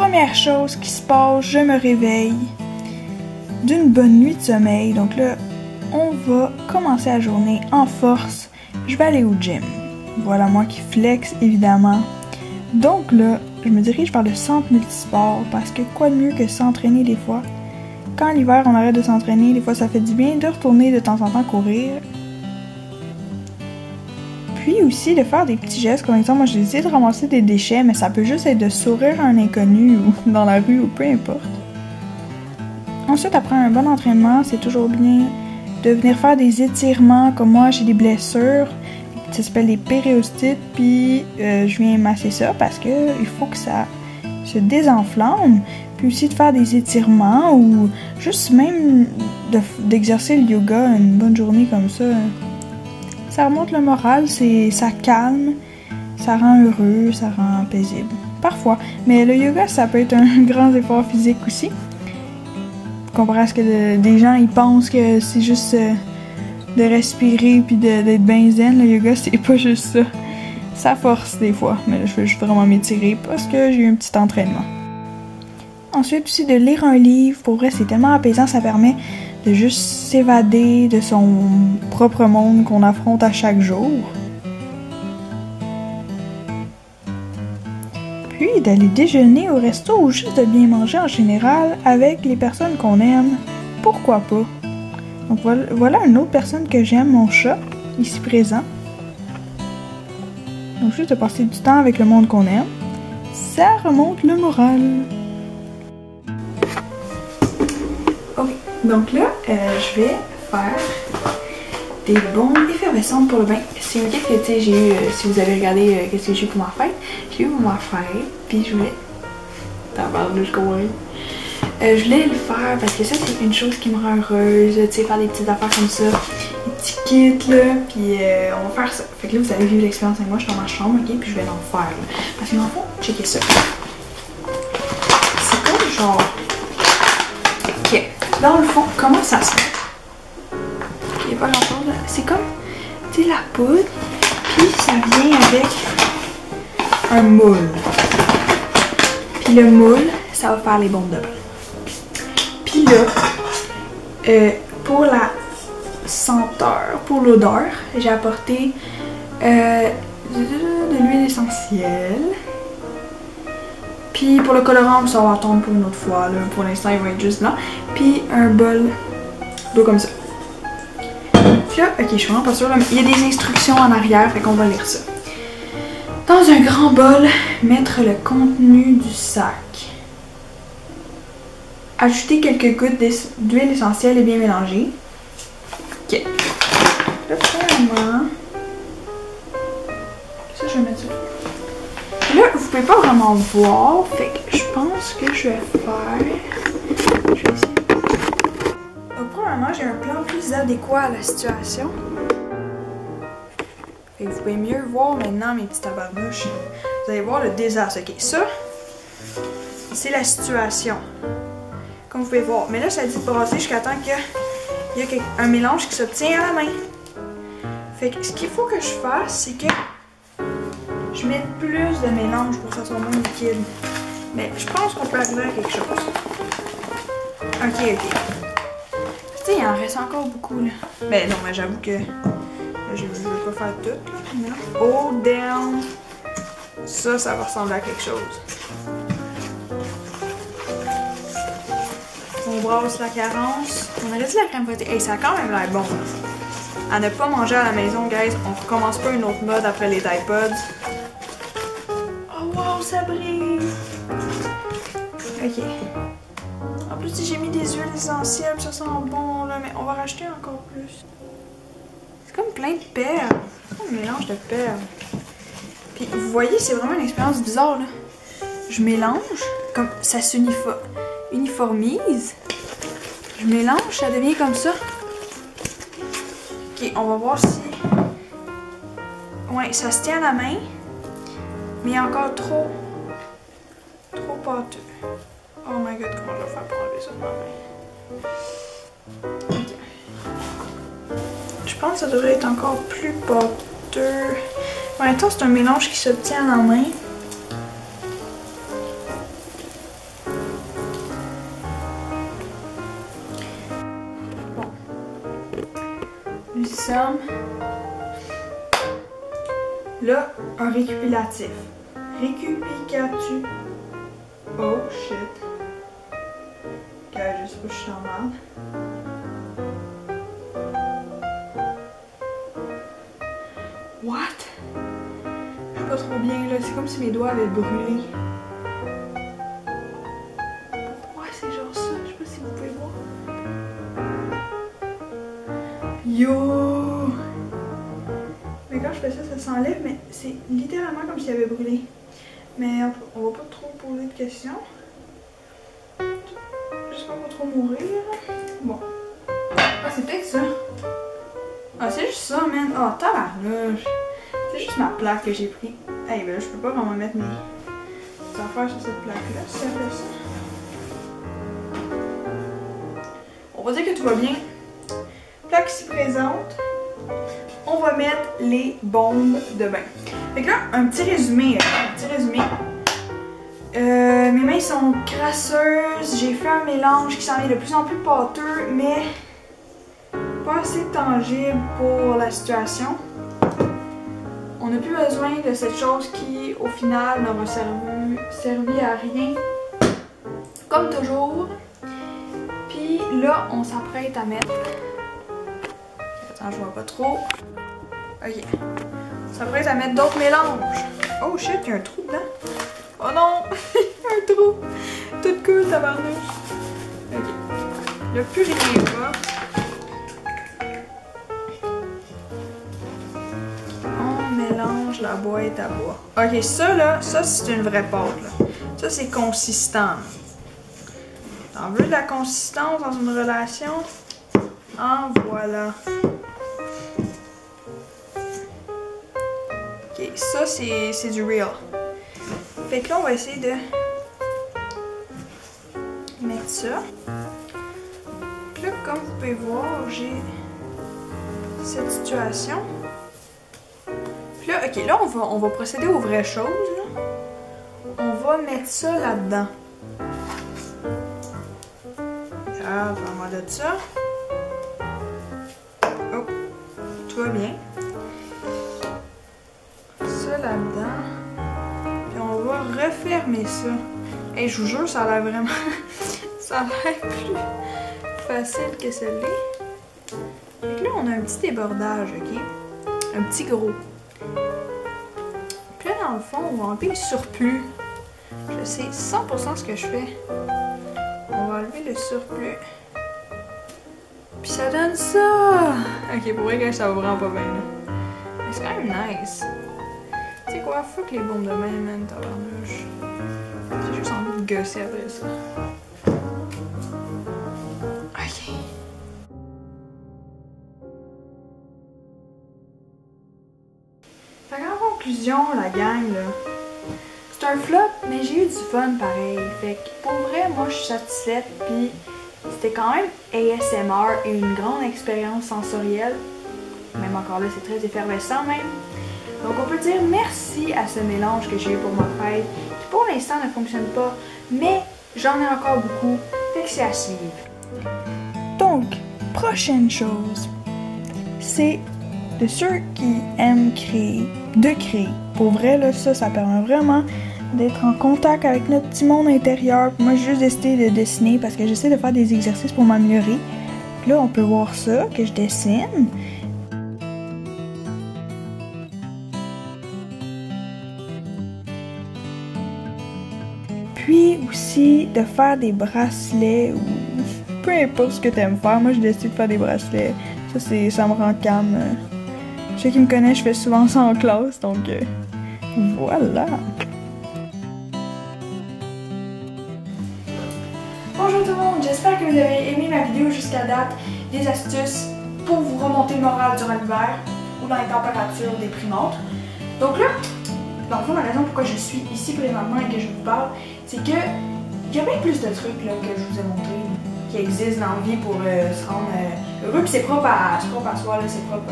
première chose qui se passe, je me réveille d'une bonne nuit de sommeil. Donc là, on va commencer la journée en force. Je vais aller au gym. Voilà moi qui flex, évidemment. Donc là, je me dirige vers le centre multisport parce que quoi de mieux que s'entraîner des fois. Quand l'hiver, on arrête de s'entraîner, des fois ça fait du bien de retourner de temps en temps courir. Puis aussi de faire des petits gestes, comme exemple, moi j'ai essayé de ramasser des déchets, mais ça peut juste être de sourire à un inconnu ou dans la rue ou peu importe. Ensuite, après un bon entraînement, c'est toujours bien de venir faire des étirements, comme moi j'ai des blessures, ça s'appelle des périostites, puis je viens masser ça parce que il faut que ça se désenflamme, puis aussi de faire des étirements ou juste même d'exercer le yoga une bonne journée comme ça. Ça remonte le moral, ça calme, ça rend heureux, ça rend paisible. Parfois. Mais le yoga, ça peut être un grand effort physique aussi. Comparé à ce que des gens ils pensent que c'est juste de respirer puis d'être bien zen. Le yoga, c'est pas juste ça. Ça force des fois, mais je veux juste vraiment m'étirer parce que j'ai eu un petit entraînement. Ensuite aussi de lire un livre, pour vrai c'est tellement apaisant, ça permet de juste s'évader de son propre monde qu'on affronte à chaque jour. Puis d'aller déjeuner au resto ou juste de bien manger en général avec les personnes qu'on aime, pourquoi pas. Donc voilà une autre personne que j'aime, mon chat, ici présent. Donc juste de passer du temps avec le monde qu'on aime, ça remonte le moral. Ok, donc là, je vais faire des bombes effervescentes pour le bain. C'est un gift que, tu sais, j'ai eu, si vous avez regardé qu'est-ce que j'ai eu pour ma fête, j'ai eu pour ma fête, puis je voulais... Tabarnouche, je voulais le faire parce que ça, c'est une chose qui me rend heureuse, tu sais, faire des petites affaires comme ça, des petits kits, là, puis on va faire ça. Fait que là, vous allez vivre l'expérience avec moi, je suis dans ma chambre, ok, puis je vais l'en faire, là. Parce que dans le fond, checkez ça. C'est comme genre... Ok, dans le fond, comment ça se fait? Il n'y a pas grand-chose, là. C'est comme, tu sais, la poudre, puis ça vient avec un moule. Puis le moule, ça va faire les bombes de bain. Puis là, pour la senteur, pour l'odeur, j'ai apporté de l'huile essentielle. Puis pour le colorant, ça va attendre pour une autre fois. Là. Pour l'instant, il va être juste blanc. Puis un bol d'eau comme ça. Puis là, ok, je suis vraiment pas sûre, là, mais il y a des instructions en arrière, fait qu'on va lire ça. Dans un grand bol, mettre le contenu du sac. Ajouter quelques gouttes d'huile essentielle et bien mélanger. Ok. Là, premièrement, ça, je vais mettre ça. Là, vous pouvez pas vraiment voir, fait que je pense que je vais faire... Je vais essayer. Donc, premièrement, j'ai un plan plus adéquat à la situation. Fait que vous pouvez mieux voir maintenant mes petits tabarnouches. Vous allez voir le désastre. Ok, ça, c'est la situation. Comme vous pouvez voir. Mais là, ça dit de brasser jusqu'à temps qu'il y a un mélange qui s'obtient à la main. Fait que ce qu'il faut que je fasse, c'est que je mette plus de mélange pour que ça soit moins liquide. Mais je pense qu'on peut arriver à quelque chose. Ok. Tu sais, il en reste encore beaucoup, là. Ben non, mais j'avoue que je veux pas faire tout. Non. Hold down. Ça va ressembler à quelque chose. On brasse la carence. On aurait dit la crème fouettée. Hey, ça a quand même l'air bon. À ne pas manger à la maison, guys. On recommence pas une autre mode après les Tide Pods. Oh wow, ça brille. Ok. En plus, j'ai mis des huiles essentielles, ça sent bon, là. Mais on va racheter encore plus. C'est comme plein de perles. C'est comme un mélange de perles. Puis, vous voyez, c'est vraiment une expérience bizarre, là. Je mélange, comme ça uniformise. Je mélange, ça devient comme ça. Ok, on va voir si... Ouais, ça se tient à la main. Mais il y a encore trop pâteux. Oh my god, comment je vais faire pour enlever ça de ma main? Ok. Je pense que ça devrait être encore plus pâteux. En même temps, c'est un mélange qui s'obtient à la main. nous y sommes. Là, un récupulatif. Récupicatus. Oh shit. Ok, je sais pas si je suis en merde. What? Je suis pas trop bien là, c'est comme si mes doigts avaient brûlé. Pourquoi c'est genre ça? Je sais pas si vous pouvez voir. Yo! Mais quand je fais ça, ça s'enlève, mais c'est littéralement comme s'il avait brûlé. Mais on va pas trop poser de questions. J'espère pas trop mourir. Bon. Ah, c'est peut-être ça. Ah, c'est juste ça, man. Oh, tabarnouche. C'est juste ma plaque que j'ai pris. Hey, ben là, je peux pas vraiment mettre mes affaires sur cette plaque-là, si ça fait ça. On va dire que tout va bien. Plaque ici présente. On va mettre les bombes de bain. Fait que là, un petit résumé. Mes mains sont crasseuses. J'ai fait un mélange qui s'en est de plus en plus pâteux, mais pas assez tangible pour la situation. On n'a plus besoin de cette chose qui, au final, n'aura servi à rien. Comme toujours. Puis là, on s'apprête à mettre... Attends, je vois pas trop. Ok. On s'apprête à mettre d'autres mélanges. Oh shit, il y a un trou dedans. Oh non! Un trou! Toute queue, tabarnouche. Ok. Là, plus rien va. On mélange la boîte à bois. Ok, ça là, ça c'est une vraie pâte là. Ça c'est consistant. T'en veux de la consistance dans une relation? En voilà. Ok, ça c'est du real. Fait que là, on va essayer de mettre ça. Puis là, comme vous pouvez voir, j'ai cette situation. Puis là, ok, là, on va procéder aux vraies choses. Là. On va mettre ça là-dedans. Regarde, on va mettre ça. Oh, tout va bien. Ça là-dedans. On va refermer ça. Et je vous jure, ça a l'air vraiment... ça a l'air plus facile que celle-là. Fait que là, on a un petit débordage, ok? Un petit gros. Puis là, dans le fond, on va enlever le surplus. Je sais 100% ce que je fais. On va enlever le surplus. Puis ça donne ça! Ok, pour vrai, ça va vraiment pas bien, là. Mais c'est quand même nice. Tu sais quoi? Fuck les bombes de main, man, tabarnouche. J'ai juste envie de gosser après ça. Ok. Fait qu'en conclusion, la gang, là, c'est un flop, mais j'ai eu du fun pareil. Fait que pour vrai, moi, je suis satisfaite, pis c'était quand même ASMR et une grande expérience sensorielle. Même encore là, c'est très effervescent, même. Donc on peut dire merci à ce mélange que j'ai eu pour ma fête, qui pour l'instant ne fonctionne pas, mais j'en ai encore beaucoup, fait que c'est à suivre. Donc, prochaine chose, c'est de ceux qui aiment créer, de créer. Pour vrai, là, ça permet vraiment d'être en contact avec notre petit monde intérieur. Moi, j'ai juste décidé de dessiner parce que j'essaie de faire des exercices pour m'améliorer. Là, on peut voir ça, que je dessine. Puis aussi de faire des bracelets ou peu importe ce que tu aimes faire. Moi, je décide de faire des bracelets. Ça me rend calme. Ceux qui me connaissent, je fais souvent ça en classe, donc voilà. Bonjour tout le monde, j'espère que vous avez aimé ma vidéo jusqu'à date. Des astuces pour vous remonter le moral durant l'hiver ou dans les températures déprimantes. Donc là, dans le fond, la raison pourquoi je suis ici présentement et que je vous parle, c'est que il y a bien plus de trucs là, que je vous ai montrés qui existent dans la vie pour se rendre heureux. Puis c'est propre à soi, c'est propre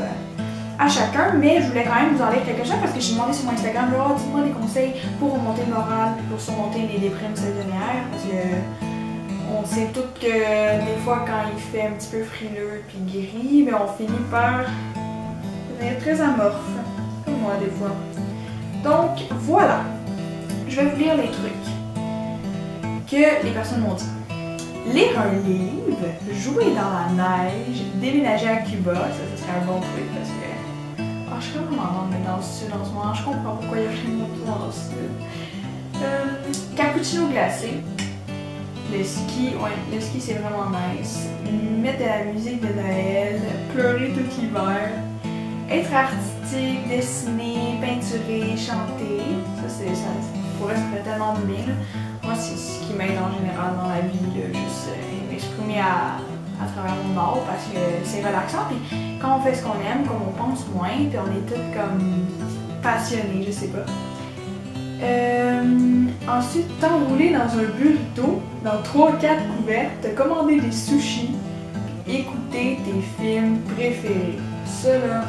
à chacun. Mais je voulais quand même vous en lire quelque chose parce que j'ai demandé sur mon Instagram, oh, dites-moi des conseils pour remonter le moral, pour surmonter les déprimes saisonnières. Parce que on sait toutes que des fois quand il fait un petit peu frileux puis gris, mais on finit par devenir très amorphe, comme moi des fois. Donc voilà, je vais vous lire les trucs que les personnes m'ont dit. Lire un livre, jouer dans la neige, déménager à Cuba, ça serait un bon truc parce que je suis vraiment dans le sud en ce moment, je comprends pourquoi il y a plein de motos dans le sud. Cappuccino glacé. Le ski c'est vraiment nice. Mettre de la musique de Noël, pleurer tout l'hiver, être artistique, dessiner, peinturer, chanter. Ça pourrait se faire tellement de bien. Moi, c'est ce qui m'aide en général dans la vie, là, juste m'exprimer à travers mon art parce que c'est relaxant. Puis quand on fait ce qu'on aime, comme on pense moins, puis on est tous comme passionnés, je sais pas. Ensuite, t'enrouler dans un burrito, dans 3-4 couvertes, te commander des sushis, puis écouter tes films préférés. Ça là,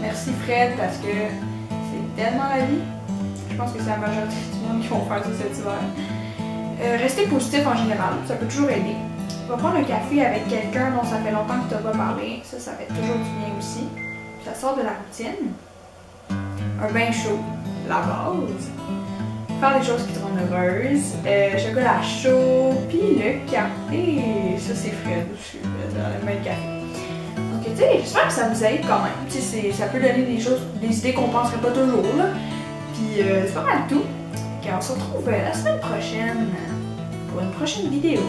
merci Fred parce que c'est tellement la vie. Je pense que c'est la majorité du monde qui vont faire ça cet hiver. Rester positif en général, ça peut toujours aider. Va prendre un café avec quelqu'un dont ça fait longtemps que tu n'as pas parlé, ça fait toujours du bien aussi. Ça sort de la routine. Un bain chaud, la base. Faire des choses qui te rendent heureuse. Chocolat chaud, puis le café. Ça c'est Fred aussi, dans le même café. Donc tu sais, j'espère que ça vous aide quand même. Ça peut donner des idées qu'on penserait pas toujours là. Puis c'est pas mal tout. On se retrouve la semaine prochaine pour une prochaine vidéo.